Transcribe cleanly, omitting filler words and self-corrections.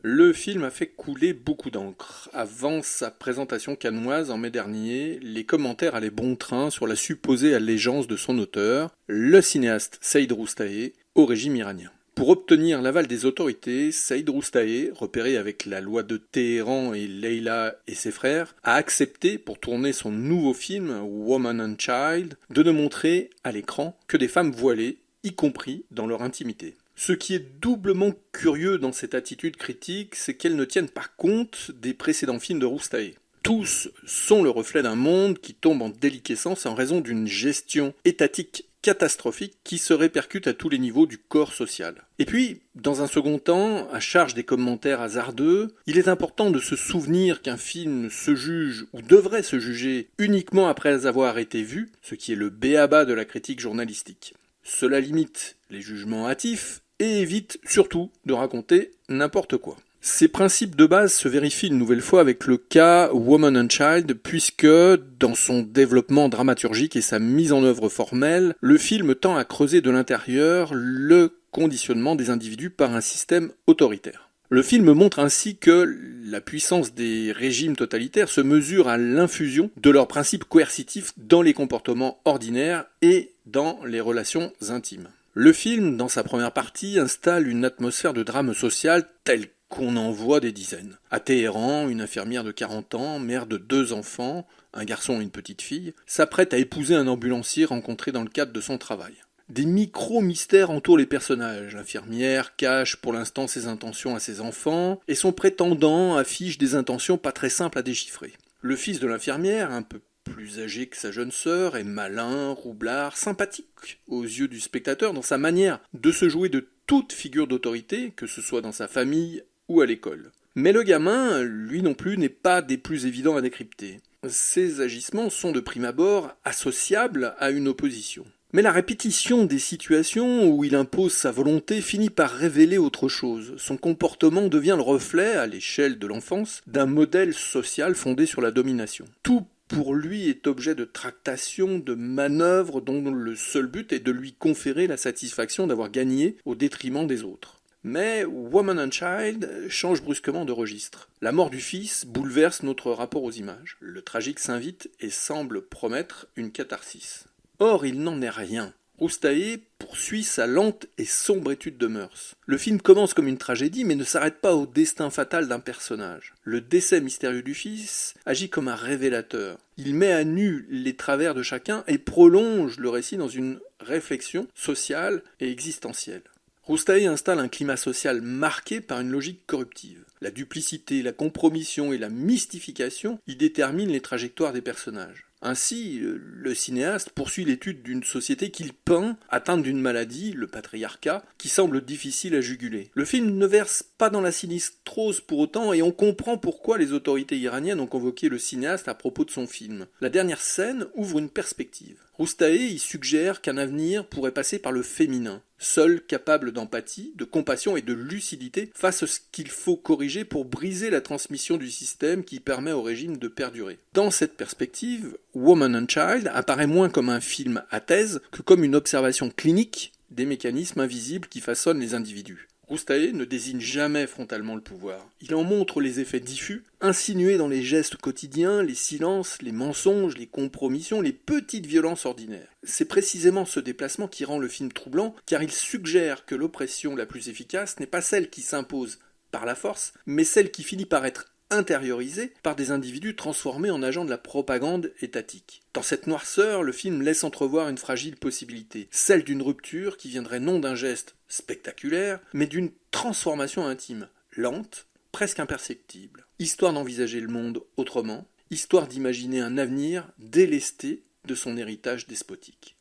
Le film a fait couler beaucoup d'encre. Avant sa présentation cannoise en mai dernier, les commentaires allaient bon train sur la supposée allégeance de son auteur, le cinéaste Saïd Roustaé, au régime iranien. Pour obtenir l'aval des autorités, Saïd Roustaé, repéré avec la loi de Téhéran et Leila et ses frères, a accepté, pour tourner son nouveau film, Woman and Child, de ne montrer à l'écran que des femmes voilées, y compris dans leur intimité. Ce qui est doublement curieux dans cette attitude critique, c'est qu'elle ne tienne pas compte des précédents films de Roustaé. Tous sont le reflet d'un monde qui tombe en déliquescence en raison d'une gestion étatique catastrophique qui se répercute à tous les niveaux du corps social. Et puis, dans un second temps, à charge des commentaires hasardeux, il est important de se souvenir qu'un film se juge ou devrait se juger uniquement après avoir été vu, ce qui est le b.a.-ba de la critique journalistique. Cela limite les jugements hâtifs et évite surtout de raconter n'importe quoi. Ces principes de base se vérifient une nouvelle fois avec le cas Woman and Child, puisque, dans son développement dramaturgique et sa mise en œuvre formelle, le film tend à creuser de l'intérieur le conditionnement des individus par un système autoritaire. Le film montre ainsi que la puissance des régimes totalitaires se mesure à l'infusion de leurs principes coercitifs dans les comportements ordinaires et dans les relations intimes. Le film, dans sa première partie, installe une atmosphère de drame social telle qu'on en voit des dizaines. À Téhéran, une infirmière de 40 ans, mère de 2 enfants, un garçon et une petite fille, s'apprête à épouser un ambulancier rencontré dans le cadre de son travail. Des micro-mystères entourent les personnages. L'infirmière cache pour l'instant ses intentions à ses enfants, et son prétendant affiche des intentions pas très simples à déchiffrer. Le fils de l'infirmière, un peu plus âgé que sa jeune sœur, est malin, roublard, sympathique aux yeux du spectateur dans sa manière de se jouer de toute figure d'autorité, que ce soit dans sa famille ou à l'école. Mais le gamin, lui non plus, n'est pas des plus évidents à décrypter. Ses agissements sont de prime abord associables à une opposition. Mais la répétition des situations où il impose sa volonté finit par révéler autre chose. Son comportement devient le reflet, à l'échelle de l'enfance, d'un modèle social fondé sur la domination. Tout pour lui est objet de tractation, de manœuvre dont le seul but est de lui conférer la satisfaction d'avoir gagné au détriment des autres. Mais Woman and Child change brusquement de registre. La mort du fils bouleverse notre rapport aux images. Le tragique s'invite et semble promettre une catharsis. Or, il n'en est rien. Roustaé poursuit sa lente et sombre étude de mœurs. Le film commence comme une tragédie, mais ne s'arrête pas au destin fatal d'un personnage. Le décès mystérieux du fils agit comme un révélateur. Il met à nu les travers de chacun et prolonge le récit dans une réflexion sociale et existentielle. Roustaé installe un climat social marqué par une logique corruptive. La duplicité, la compromission et la mystification y déterminent les trajectoires des personnages. Ainsi, le cinéaste poursuit l'étude d'une société qu'il peint atteinte d'une maladie, le patriarcat, qui semble difficile à juguler. Le film ne verse pas dans la sinistrose pour autant et on comprend pourquoi les autorités iraniennes ont convoqué le cinéaste à propos de son film. La dernière scène ouvre une perspective. Roustaé y suggère qu'un avenir pourrait passer par le féminin, seul capable d'empathie, de compassion et de lucidité face à ce qu'il faut corriger pour briser la transmission du système qui permet au régime de perdurer. Dans cette perspective, Woman and Child apparaît moins comme un film à thèse que comme une observation clinique des mécanismes invisibles qui façonnent les individus. Roustaé ne désigne jamais frontalement le pouvoir. Il en montre les effets diffus, insinués dans les gestes quotidiens, les silences, les mensonges, les compromissions, les petites violences ordinaires. C'est précisément ce déplacement qui rend le film troublant, car il suggère que l'oppression la plus efficace n'est pas celle qui s'impose par la force, mais celle qui finit par être intériorisée par des individus transformés en agents de la propagande étatique. Dans cette noirceur, le film laisse entrevoir une fragile possibilité, celle d'une rupture qui viendrait non d'un geste spectaculaire, mais d'une transformation intime, lente, presque imperceptible. Histoire d'envisager le monde autrement, histoire d'imaginer un avenir délesté de son héritage despotique.